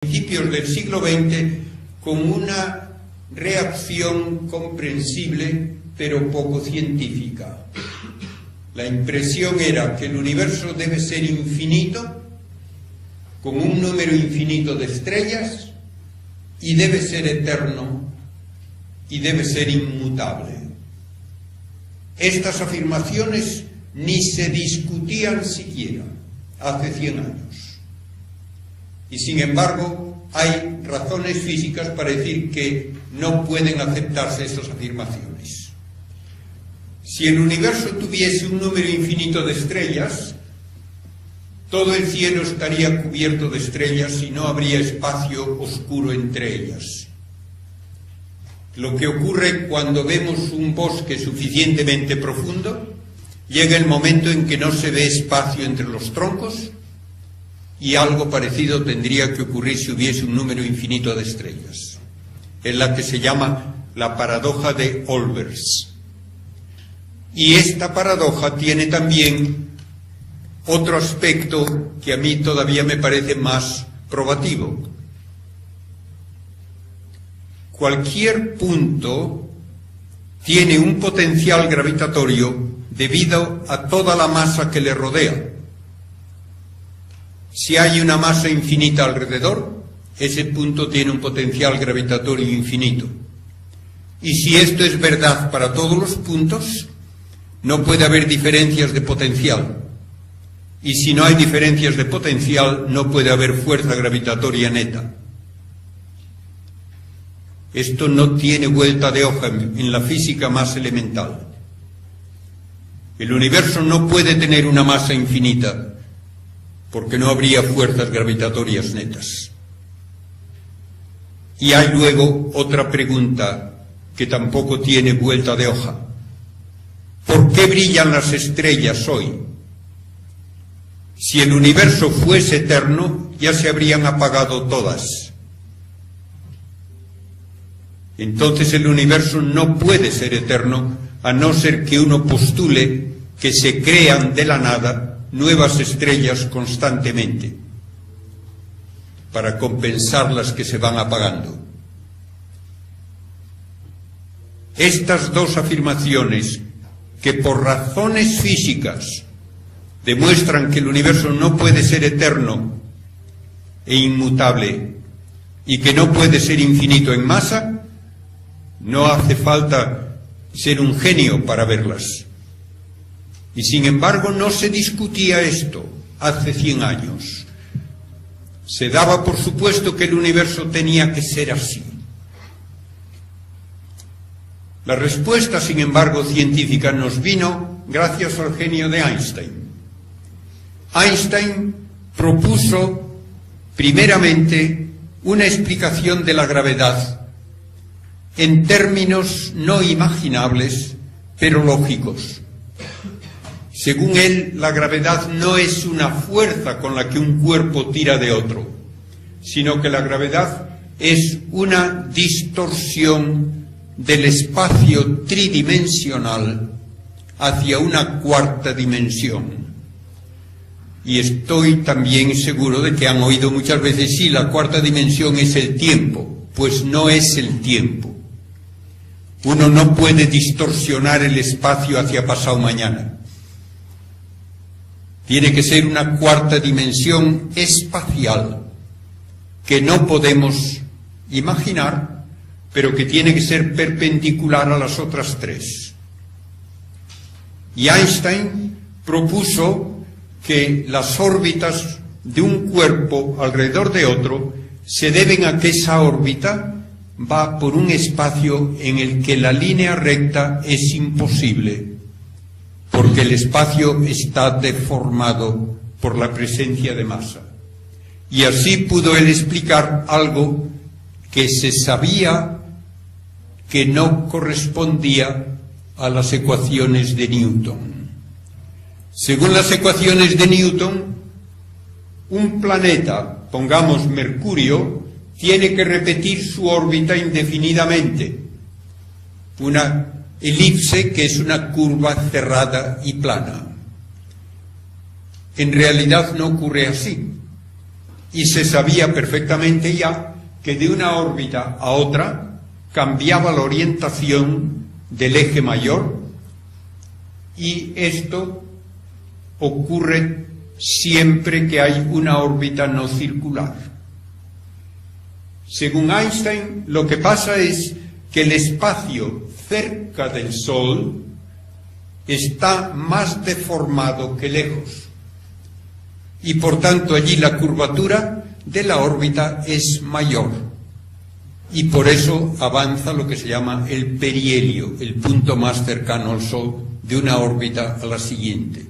principios del siglo XX con una reacción comprensible pero poco científica. La impresión era que el universo debe ser infinito, con un número infinito de estrellas, y debe ser eterno y debe ser inmutable. Estas afirmaciones ni se discutían siquiera hace 100 años. Y sin embargo, hay razones físicas para decir que no pueden aceptarse estas afirmaciones. Si el universo tuviese un número infinito de estrellas, todo el cielo estaría cubierto de estrellas y no habría espacio oscuro entre ellas. Lo que ocurre cuando vemos un bosque suficientemente profundo, llega el momento en que no se ve espacio entre los troncos, y algo parecido tendría que ocurrir si hubiese un número infinito de estrellas. Es la que se llama la paradoja de Olbers. Y esta paradoja tiene también otro aspecto que a mí todavía me parece más probativo. Cualquier punto tiene un potencial gravitatorio debido a toda la masa que le rodea. Si hay una masa infinita alrededor, ese punto tiene un potencial gravitatorio infinito. Y si esto es verdad para todos los puntos, no puede haber diferencias de potencial. Y si no hay diferencias de potencial, no puede haber fuerza gravitatoria neta. Esto no tiene vuelta de hoja en la física más elemental. El universo no puede tener una masa infinita, porque no habría fuerzas gravitatorias netas. Y hay luego otra pregunta que tampoco tiene vuelta de hoja. ¿Por qué brillan las estrellas hoy? Si el universo fuese eterno, ya se habrían apagado todas. Entonces el universo no puede ser eterno, a no ser que uno postule que se crean de la nada nuevas estrellas constantemente para compensar las que se van apagando. Estas dos afirmaciones, que por razones físicas demuestran que el universo no puede ser eterno e inmutable y que no puede ser infinito en masa, no hace falta ser un genio para verlas. Y sin embargo no se discutía esto hace 100 años. Se daba por supuesto que el universo tenía que ser así. La respuesta, sin embargo, científica nos vino gracias al genio de Einstein. Einstein propuso primeramente una explicación de la gravedad en términos no imaginables, pero lógicos. Según él, la gravedad no es una fuerza con la que un cuerpo tira de otro, sino que la gravedad es una distorsión del espacio tridimensional hacia una cuarta dimensión. Y estoy también seguro de que han oído muchas veces, sí, la cuarta dimensión es el tiempo. Pues no es el tiempo. Uno no puede distorsionar el espacio hacia pasado mañana. Tiene que ser una cuarta dimensión espacial que no podemos imaginar, pero que tiene que ser perpendicular a las otras tres. Y Einstein propuso que las órbitas de un cuerpo alrededor de otro se deben a que esa órbita va por un espacio en el que la línea recta es imposible, porque el espacio está deformado por la presencia de masa. Y así pudo él explicar algo que se sabía que no correspondía a las ecuaciones de Newton. Según las ecuaciones de Newton, un planeta, pongamos Mercurio, tiene que repetir su órbita indefinidamente. Una elipse que es una curva cerrada y plana. En realidad no ocurre así. y se sabía perfectamente ya que de una órbita a otra cambiaba la orientación del eje mayor, y esto ocurre siempre que hay una órbita no circular. Según Einstein, lo que pasa es que el espacio cerca del Sol está más deformado que lejos, y por tanto allí la curvatura de la órbita es mayor, y por eso avanza lo que se llama el perihelio, el punto más cercano al Sol de una órbita a la siguiente.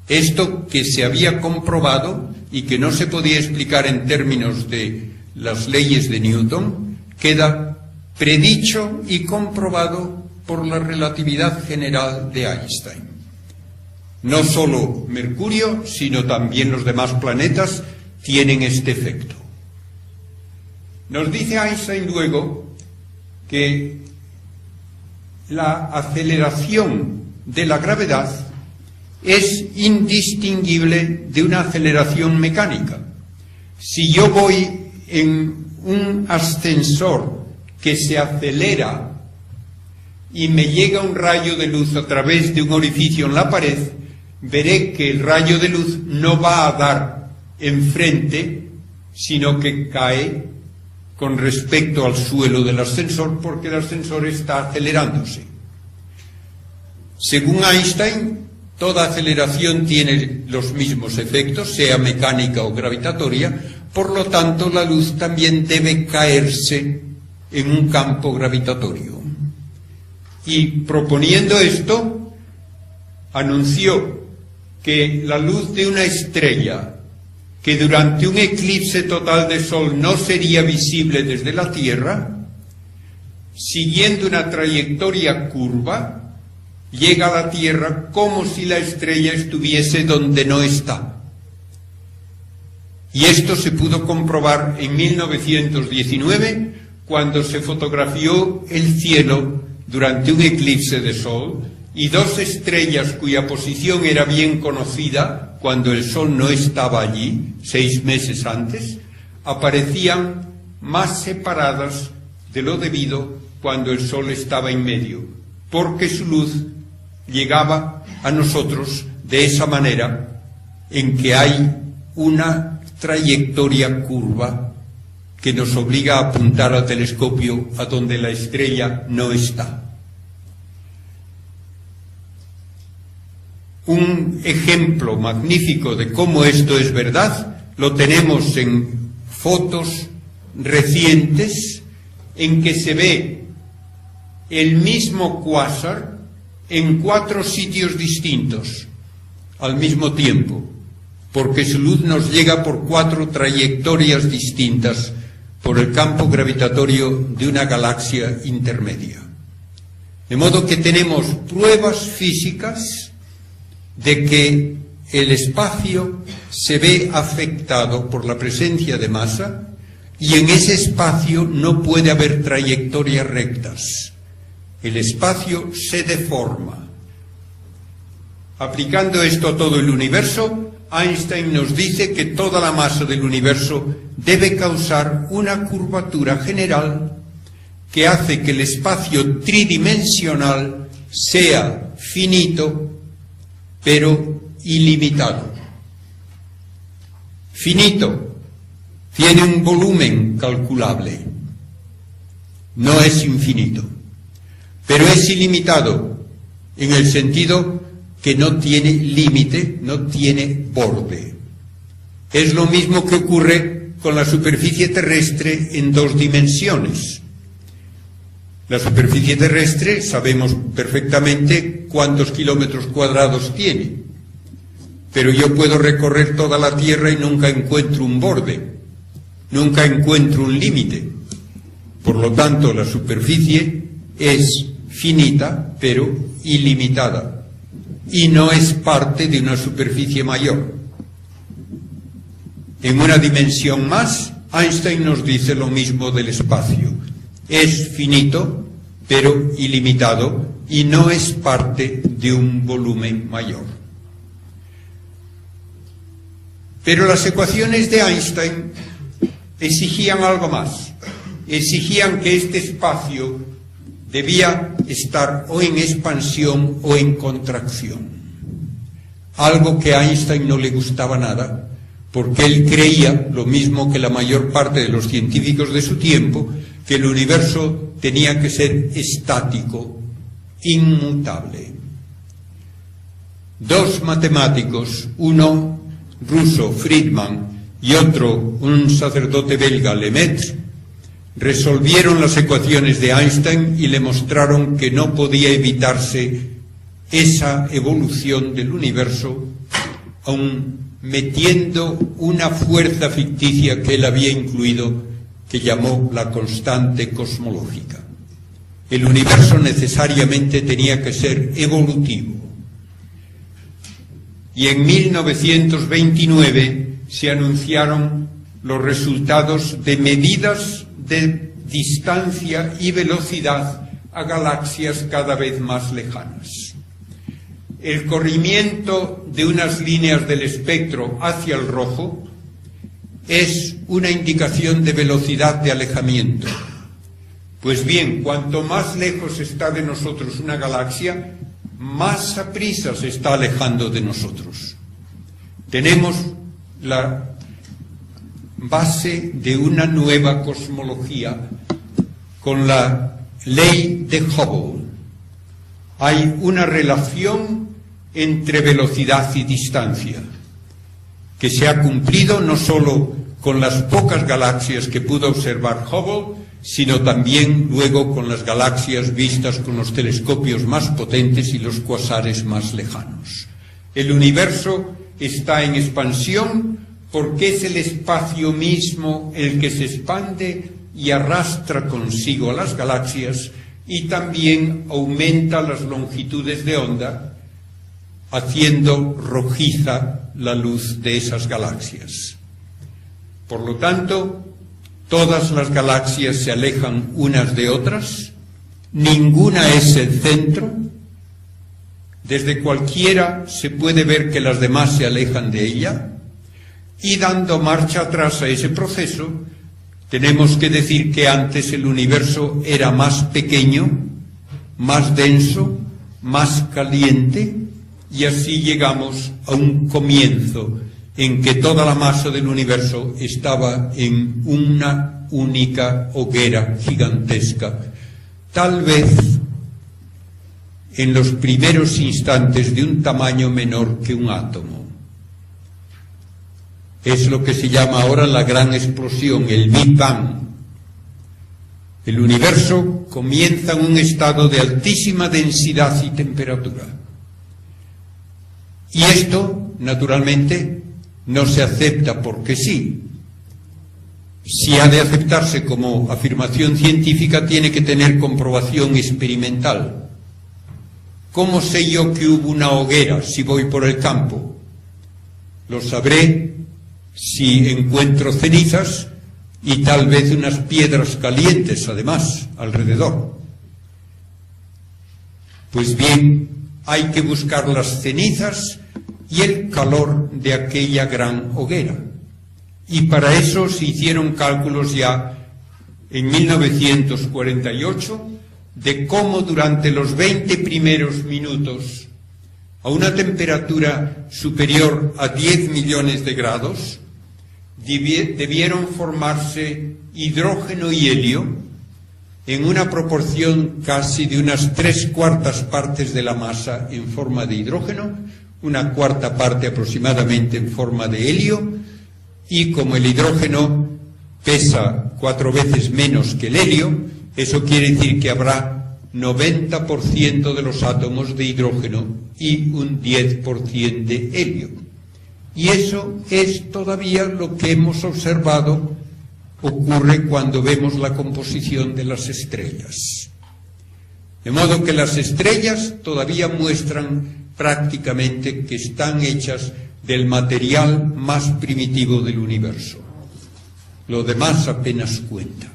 Esto que se había comprobado y que no se podía explicar en términos de las leyes de Newton, queda predicho y comprobado por la relatividad general de Einstein. No solo Mercurio, sino también los demás planetas tienen este efecto. Nos dice Einstein luego que la aceleración de la gravedad es indistinguible de una aceleración mecánica. Si yo voy en un ascensor que se acelera y me llega un rayo de luz a través de un orificio en la pared, veré que el rayo de luz no va a dar enfrente, sino que cae con respecto al suelo del ascensor, porque el ascensor está acelerándose. Según Einstein, toda aceleración tiene los mismos efectos, sea mecánica o gravitatoria, por lo tanto la luz también debe caerse en un campo gravitatorio. Y proponiendo esto, anunció que la luz de una estrella que durante un eclipse total de Sol no sería visible desde la Tierra, siguiendo una trayectoria curva, llega a la Tierra como si la estrella estuviese donde no está. Y esto se pudo comprobar en 1919, cuando se fotografió el cielo durante un eclipse de Sol, y dos estrellas cuya posición era bien conocida cuando el Sol no estaba allí, 6 meses antes, aparecían más separadas de lo debido cuando el Sol estaba en medio, porque su luz llegaba a nosotros de esa manera en que hay una trayectoria curva que nos obliga a apuntar al telescopio a donde la estrella no está. Un ejemplo magnífico de cómo esto es verdad lo tenemos en fotos recientes en que se ve el mismo cuásar en 4 sitios distintos al mismo tiempo, porque su luz nos llega por 4 trayectorias distintas por el campo gravitatorio de una galaxia intermedia. De modo que tenemos pruebas físicas de que el espacio se ve afectado por la presencia de masa, y en ese espacio no puede haber trayectorias rectas. El espacio se deforma. Aplicando esto a todo el universo, Einstein nos dice que toda la masa del universo debe causar una curvatura general que hace que el espacio tridimensional sea finito, pero ilimitado. Finito, tiene un volumen calculable, no es infinito, pero es ilimitado en el sentido que no tiene límite, no tiene borde. Es lo mismo que ocurre con la superficie terrestre en 2 dimensiones. La superficie terrestre sabemos perfectamente cuántos kilómetros cuadrados tiene, pero yo puedo recorrer toda la Tierra y nunca encuentro un borde, nunca encuentro un límite. Por lo tanto, la superficie es finita, pero ilimitada, y no es parte de una superficie mayor. En una dimensión más, Einstein nos dice lo mismo del espacio. Es finito, pero ilimitado, y no es parte de un volumen mayor. Pero las ecuaciones de Einstein exigían algo más. Exigían que este espacio debía estar o en expansión o en contracción. Algo que a Einstein no le gustaba nada, porque él creía, lo mismo que la mayor parte de los científicos de su tiempo, que el universo tenía que ser estático, inmutable. Dos matemáticos, uno ruso, Friedman, y otro, un sacerdote belga, Lemaitre, resolvieron las ecuaciones de Einstein y le mostraron que no podía evitarse esa evolución del universo, aun metiendo una fuerza ficticia que él había incluido, que llamó la constante cosmológica. El universo necesariamente tenía que ser evolutivo. Y en 1929 se anunciaron los resultados de medidas de distancia y velocidad a galaxias cada vez más lejanas. El corrimiento de unas líneas del espectro hacia el rojo es una indicación de velocidad de alejamiento. Pues bien, cuanto más lejos está de nosotros una galaxia, más aprisa se está alejando de nosotros. Tenemos la base de una nueva cosmología con la ley de Hubble. Hay una relación entre velocidad y distancia que se ha cumplido no solo con las pocas galaxias que pudo observar Hubble, sino también luego con las galaxias vistas con los telescopios más potentes y los cuasares más lejanos. El universo está en expansión porque es el espacio mismo el que se expande y arrastra consigo a las galaxias y también aumenta las longitudes de onda, haciendo rojiza la luz de esas galaxias. Por lo tanto, todas las galaxias se alejan unas de otras, ninguna es el centro. Desde cualquiera se puede ver que las demás se alejan de ella, y dando marcha atrás a ese proceso, tenemos que decir que antes el universo era más pequeño, más denso, más caliente, y así llegamos a un comienzo en que toda la masa del universo estaba en una única hoguera gigantesca, tal vez en los primeros instantes de un tamaño menor que un átomo. Es lo que se llama ahora la gran explosión, el Big Bang. El universo comienza en un estado de altísima densidad y temperatura. Y esto, naturalmente, no se acepta porque sí. Si ha de aceptarse como afirmación científica, tiene que tener comprobación experimental. ¿Cómo sé yo que hubo una hoguera si voy por el campo? Lo sabré si encuentro cenizas y tal vez unas piedras calientes, además, alrededor. Pues bien, hay que buscar las cenizas y el calor de aquella gran hoguera. Y para eso se hicieron cálculos ya en 1948 de cómo durante los 20 primeros minutos, a una temperatura superior a 10 millones de grados, debieron formarse hidrógeno y helio en una proporción casi de unas 3/4 partes de la masa en forma de hidrógeno, 1/4 parte aproximadamente en forma de helio, y como el hidrógeno pesa 4 veces menos que el helio, eso quiere decir que habrá 90% de los átomos de hidrógeno y un 10% de helio. Y eso es todavía lo que hemos observado ocurre cuando vemos la composición de las estrellas. De modo que las estrellas todavía muestran prácticamente que están hechas del material más primitivo del universo. Lo demás apenas cuenta.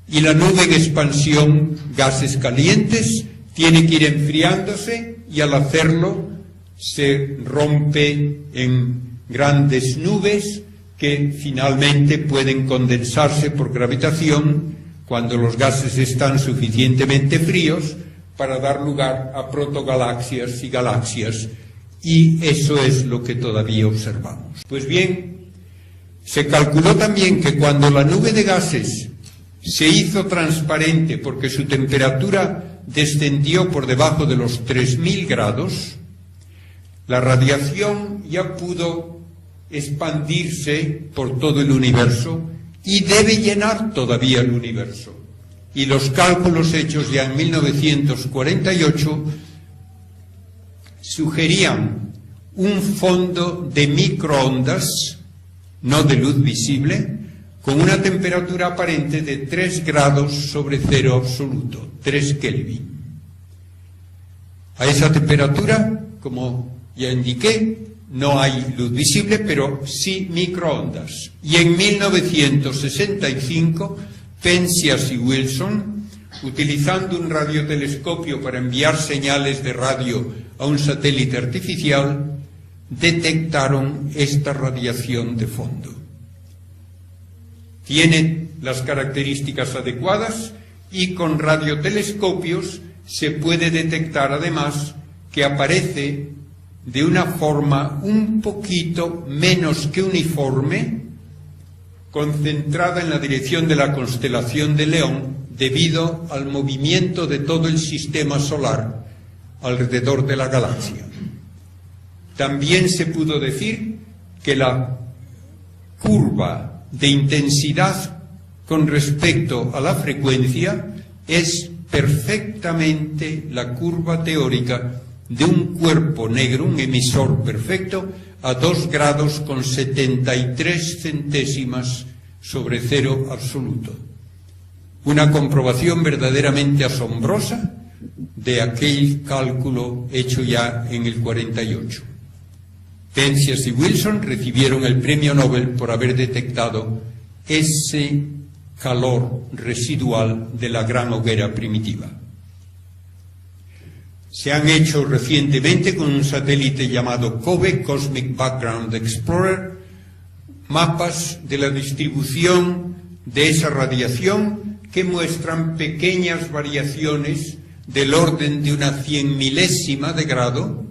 Y la nube en expansión, gases calientes, tiene que ir enfriándose y al hacerlo se rompe en grandes nubes que finalmente pueden condensarse por gravitación cuando los gases están suficientemente fríos para dar lugar a protogalaxias y galaxias, y eso es lo que todavía observamos. Pues bien, se calculó también que cuando la nube de gases se hizo transparente porque su temperatura descendió por debajo de los 3000 grados, la radiación ya pudo expandirse por todo el universo y debe llenar todavía el universo. Y los cálculos hechos ya en 1948 sugerían un fondo de microondas, no de luz visible, con una temperatura aparente de 3 grados sobre cero absoluto, 3 Kelvin. A esa temperatura, como ya indiqué, no hay luz visible, pero sí microondas. Y en 1965, Penzias y Wilson, utilizando un radiotelescopio para enviar señales de radio a un satélite artificial, detectaron esta radiación de fondo. Tiene las características adecuadas y con radiotelescopios se puede detectar además que aparece de una forma un poquito menos que uniforme, concentrada en la dirección de la constelación de León debido al movimiento de todo el sistema solar alrededor de la galaxia. También se pudo decir que la curva de intensidad con respecto a la frecuencia es perfectamente la curva teórica de un cuerpo negro, un emisor perfecto, a 2 grados con 73 centésimas sobre cero absoluto. Una comprobación verdaderamente asombrosa de aquel cálculo hecho ya en el 48. Penzias y Wilson recibieron el premio Nobel por haber detectado ese calor residual de la gran hoguera primitiva. Se han hecho recientemente con un satélite llamado COBE, Cosmic Background Explorer, mapas de la distribución de esa radiación que muestran pequeñas variaciones del orden de una 100.000ª de grado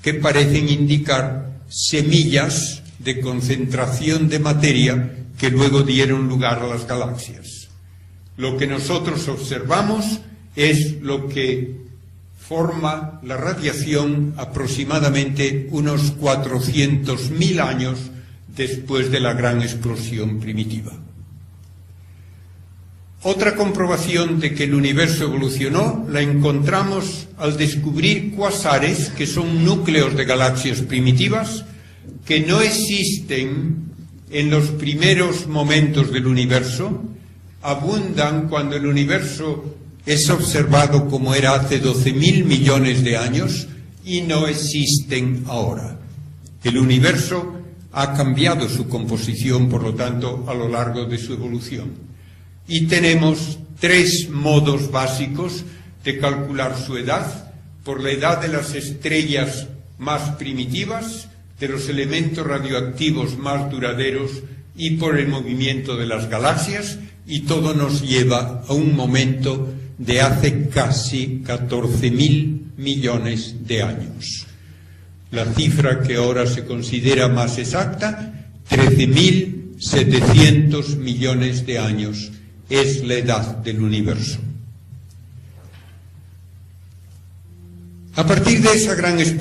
que parecen indicar semillas de concentración de materia que luego dieron lugar a las galaxias. Lo que nosotros observamos es lo que forma la radiación aproximadamente unos 400.000 años después de la gran explosión primitiva. Otra comprobación de que el universo evolucionó la encontramos al descubrir cuásares, que son núcleos de galaxias primitivas, que no existen en los primeros momentos del universo, abundan cuando el universo es observado como era hace 12.000 millones de años y no existen ahora. El universo ha cambiado su composición, por lo tanto, a lo largo de su evolución. Y tenemos 3 modos básicos de calcular su edad: por la edad de las estrellas más primitivas, de los elementos radioactivos más duraderos y por el movimiento de las galaxias, y todo nos lleva a un momento de hace casi 14.000 millones de años. La cifra que ahora se considera más exacta, 13.700 millones de años, es la edad del universo. A partir de esa gran